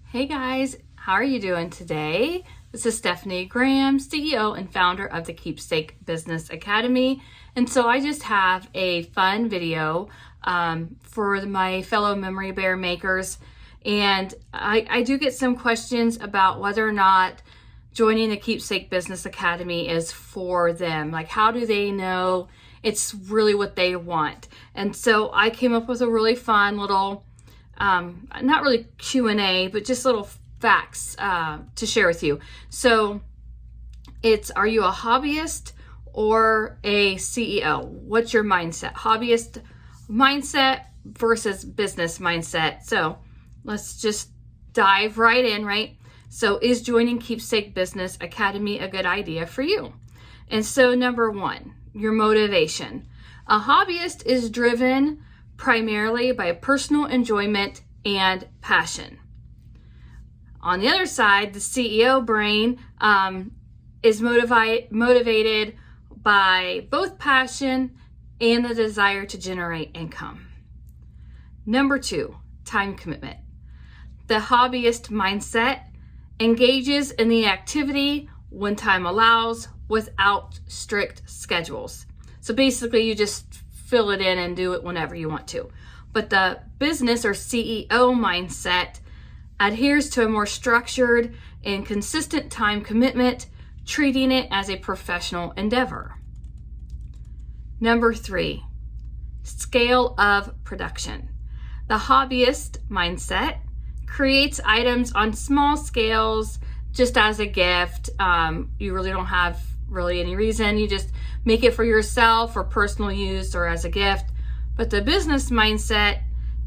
Hey guys, how are you doing today? This is Stephanie Graham, CEO and founder of the Keepsake Business Academy. And so I just have a fun video for my fellow Memory Bear makers. And I do get some questions about whether or not joining the Keepsake Business Academy is for them. Like, how do they know it's really what they want? And so I came up with a really fun little not really Q&A, but just little facts to share with you. So it's, are you a hobbyist or a CEO? What's your mindset? Hobbyist mindset versus business mindset. So let's just dive right in, right? So is joining Keepsake Business Academy a good idea for you? And so number one, your motivation. A hobbyist is driven primarily by personal enjoyment and passion. On the other side, the CEO brain is motivated by both passion and the desire to generate income. Number two, time commitment. The hobbyist mindset engages in the activity when time allows without strict schedules. So basically you just fill it in and do it whenever you want to. But the business or CEO mindset adheres to a more structured and consistent time commitment, treating it as a professional endeavor. Number three, scale of production. The hobbyist mindset creates items on small scales just as a gift. You really don't have any reason. You just make it for yourself for personal use or as a gift. But the business mindset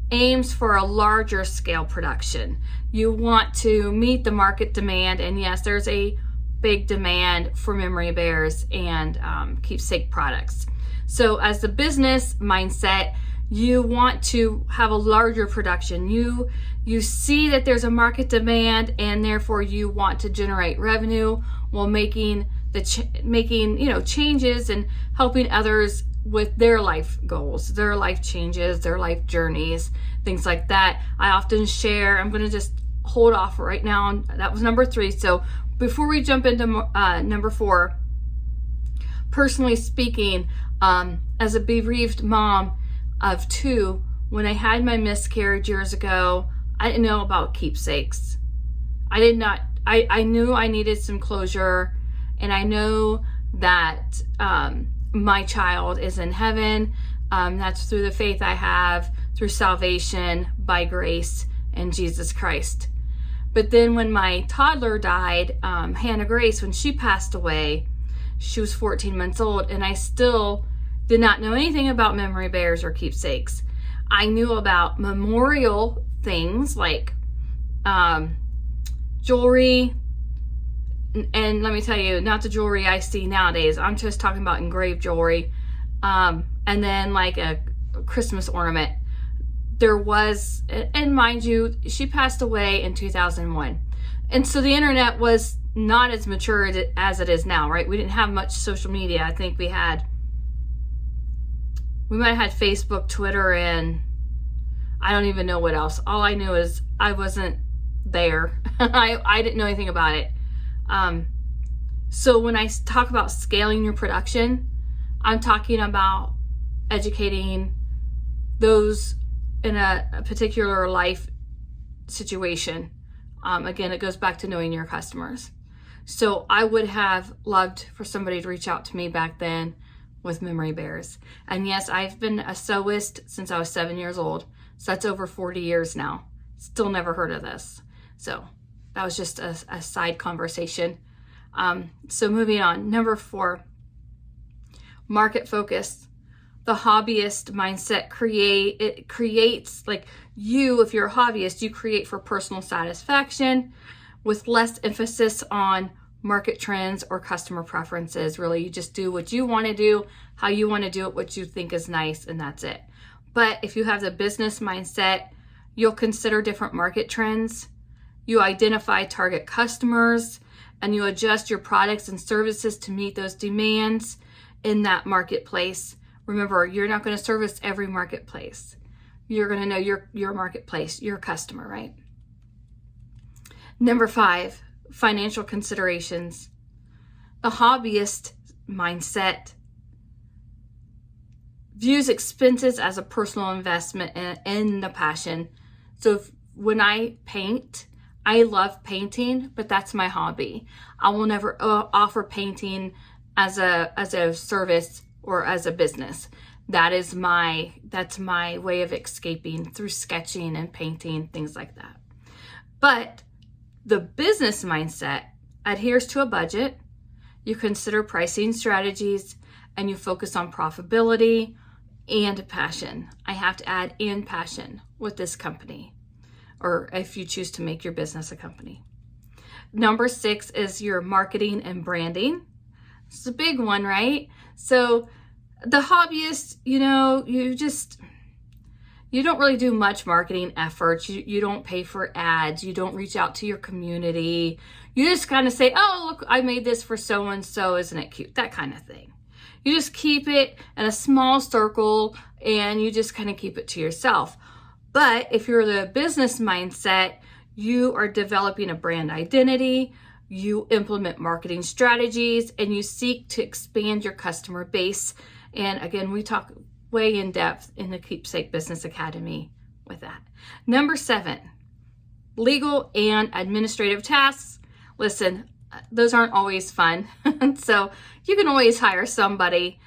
aims for a larger scale production. You want to meet the market demand, and yes, there's a big demand for Memory Bears and keepsake products. So as the business mindset, you want to have a larger production. You see that there's a market demand, and therefore you want to generate revenue while making changes and helping others with their life goals, their life changes, their life journeys, things like that. I often share, I'm going to just hold off right now. That was number three. So before we jump into number four, personally speaking, as a bereaved mom of two, when I had my miscarriage years ago, I didn't know about keepsakes. I knew I needed some closure, and I know that my child is in heaven. That's through the faith I have, through salvation by grace in Jesus Christ. But then when my toddler died, Hannah Grace, when she passed away, she was 14 months old, and I still did not know anything about memory bears or keepsakes. I knew about memorial things like jewelry, and let me tell you, not the jewelry I see nowadays. I'm just talking about engraved jewelry, and then like a Christmas ornament. There was, and mind you, she passed away in 2001. And so the internet was not as mature as it is now, right? We didn't have much social media. I think we might have had Facebook, Twitter, and I don't even know what else. All I knew is I wasn't there. I didn't know anything about it. So when I talk about scaling your production, I'm talking about educating those in a particular life situation. Again, it goes back to knowing your customers. So I would have loved for somebody to reach out to me back then with Memory Bears. And yes, I've been a sewist since I was 7 years old. So that's over 40 years now. Still never heard of this. So that was just a side conversation. So moving on, number four, market focus. The hobbyist mindset creates, like you, if you're a hobbyist, you create for personal satisfaction with less emphasis on market trends or customer preferences. Really, you just do what you want to do, how you want to do it, what you think is nice, and that's it. But if you have the business mindset, you'll consider different market trends. You identify target customers, and you adjust your products and services to meet those demands in that marketplace. Remember, you're not going to service every marketplace. You're going to know your marketplace, your customer, right? Number 5, financial considerations. The hobbyist mindset views expenses as a personal investment in the passion. So when I paint, I love painting, but that's my hobby. I will never offer painting as a service or as a business. That's my way of escaping through sketching and painting, things like that. But the business mindset adheres to a budget. You consider pricing strategies, and you focus on profitability and passion. I have to add "and passion" with this company, or if you choose to make your business a company. Number 6 is your marketing and branding. It's a big one, right? So the hobbyist, you don't really do much marketing efforts. You don't pay for ads. You don't reach out to your community. You just kind of say, "Oh, look, I made this for so-and-so. Isn't it cute?" That kind of thing. You just keep it in a small circle, and you just kind of keep it to yourself. But if you're the business mindset, you are developing a brand identity, you implement marketing strategies, and you seek to expand your customer base. And again, we talk way in depth in the Keepsake Business Academy with that. Number 7, legal and administrative tasks. Listen, those aren't always fun. So you can always hire somebody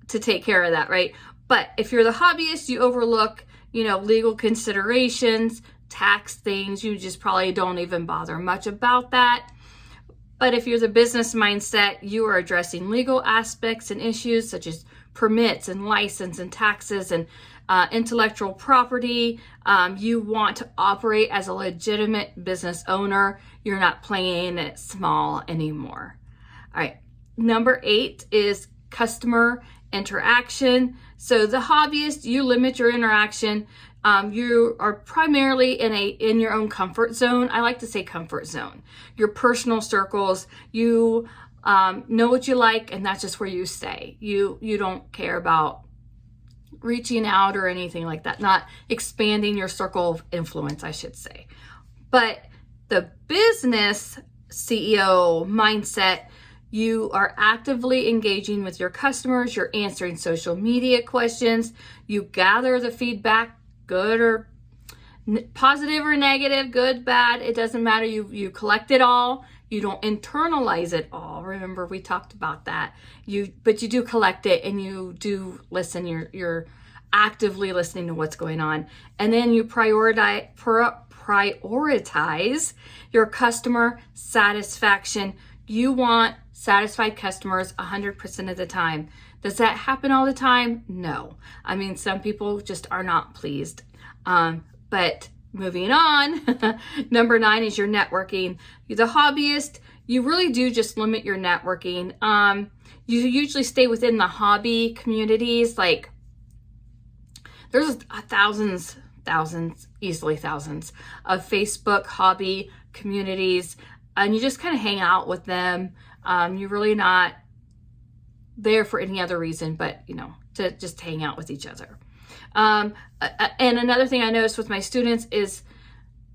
to take care of that, right? But if you're the hobbyist, you overlook, legal considerations, tax things. You just probably don't even bother much about that. But if you're the business mindset, you are addressing legal aspects and issues such as permits and license and taxes and intellectual property. You want to operate as a legitimate business owner. You're not playing it small anymore. All right. Number 8 is customer interaction. So the hobbyist, you limit your interaction. You are primarily in your own comfort zone. I like to say comfort zone. Your personal circles. You know what you like, and that's just where you stay. You don't care about reaching out or anything like that. Not expanding your circle of influence, I should say. But the business CEO mindset, you are actively engaging with your customers. You're answering social media questions. You gather the feedback, good or positive or negative, good, bad, it doesn't matter. You collect it all. You don't internalize it all. Remember, we talked about that. But you do collect it, and you do listen. You're actively listening to what's going on. And then you prioritize your customer satisfaction. You want satisfied customers 100% of the time. Does that happen all the time? No. I mean, some people just are not pleased. But moving on, number 9 is your networking. You're the hobbyist. You really do just limit your networking. You usually stay within the hobby communities. Like, there's easily thousands of Facebook hobby communities, and you just kind of hang out with them. You're really not there for any other reason but, to just hang out with each other. And another thing I noticed with my students is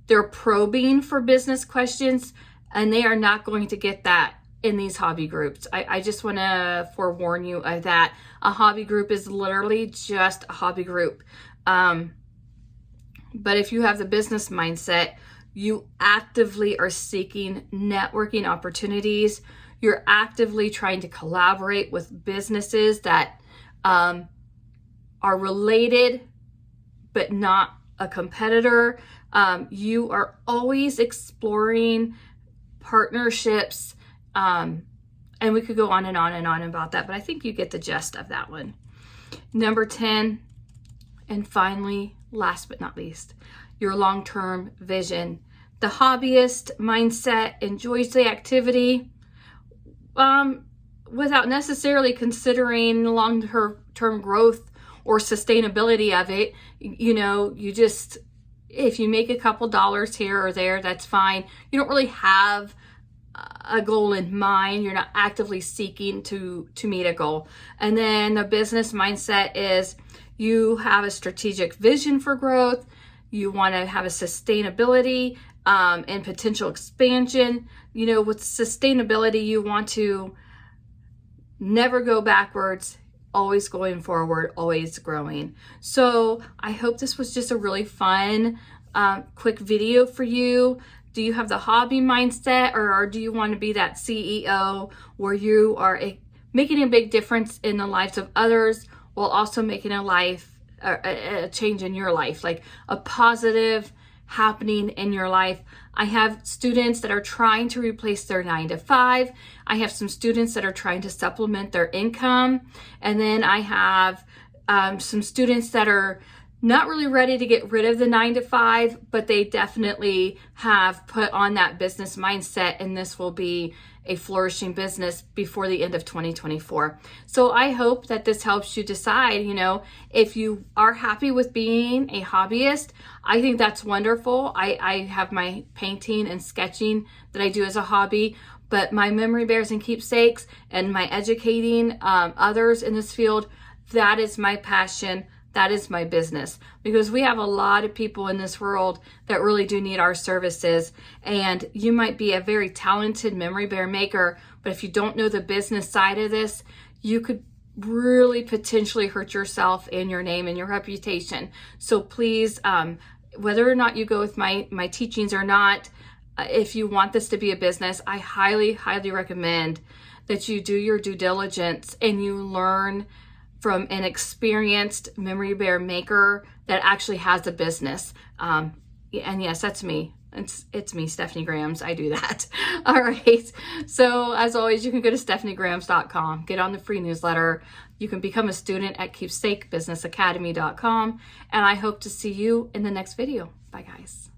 they're probing for business questions, and they are not going to get that in these hobby groups. I just want to forewarn you of that. A hobby group is literally just a hobby group. But if you have the business mindset, you actively are seeking networking opportunities. You're actively trying to collaborate with businesses that are related but not a competitor. You are always exploring partnerships, and we could go on and on and on about that, but I think you get the gist of that one. Number 10, and finally, last but not least, your long-term vision. The hobbyist mindset enjoys the activity without necessarily considering long-term growth or sustainability of it. You just, if you make a couple dollars here or there, that's fine. You don't really have a goal in mind. You're not actively seeking to meet a goal. And then the business mindset is you have a strategic vision for growth. You want to have a sustainability, and potential expansion. You know, with sustainability, you want to never go backwards, always going forward, always growing. So I hope this was just a really fun, quick video for you. Do you have the hobby mindset, or do you want to be that CEO where you are making a big difference in the lives of others while also making a change in your life, like a positive happening in your life? I have students that are trying to replace their 9-to-5. I have some students that are trying to supplement their income. And then I have some students that are not really ready to get rid of the 9-to-5, but they definitely have put on that business mindset, and this will be a flourishing business before the end of 2024. So I hope that this helps you decide, you know, if you are happy with being a hobbyist. I think that's wonderful. I have my painting and sketching that I do as a hobby, but my memory bears and keepsakes and my educating others in this field, that is my passion. That is my business, because we have a lot of people in this world that really do need our services. And you might be a very talented memory bear maker, but if you don't know the business side of this, you could really potentially hurt yourself and your name and your reputation. So please, whether or not you go with my teachings or not, if you want this to be a business, I highly, highly recommend that you do your due diligence and you learn from an experienced memory bear maker that actually has a business. And yes, that's me. It's me, Stephanie Grams. I do that. All right. So as always, you can go to stephaniegrams.com, get on the free newsletter. You can become a student at keepsakebusinessacademy.com. And I hope to see you in the next video. Bye, guys.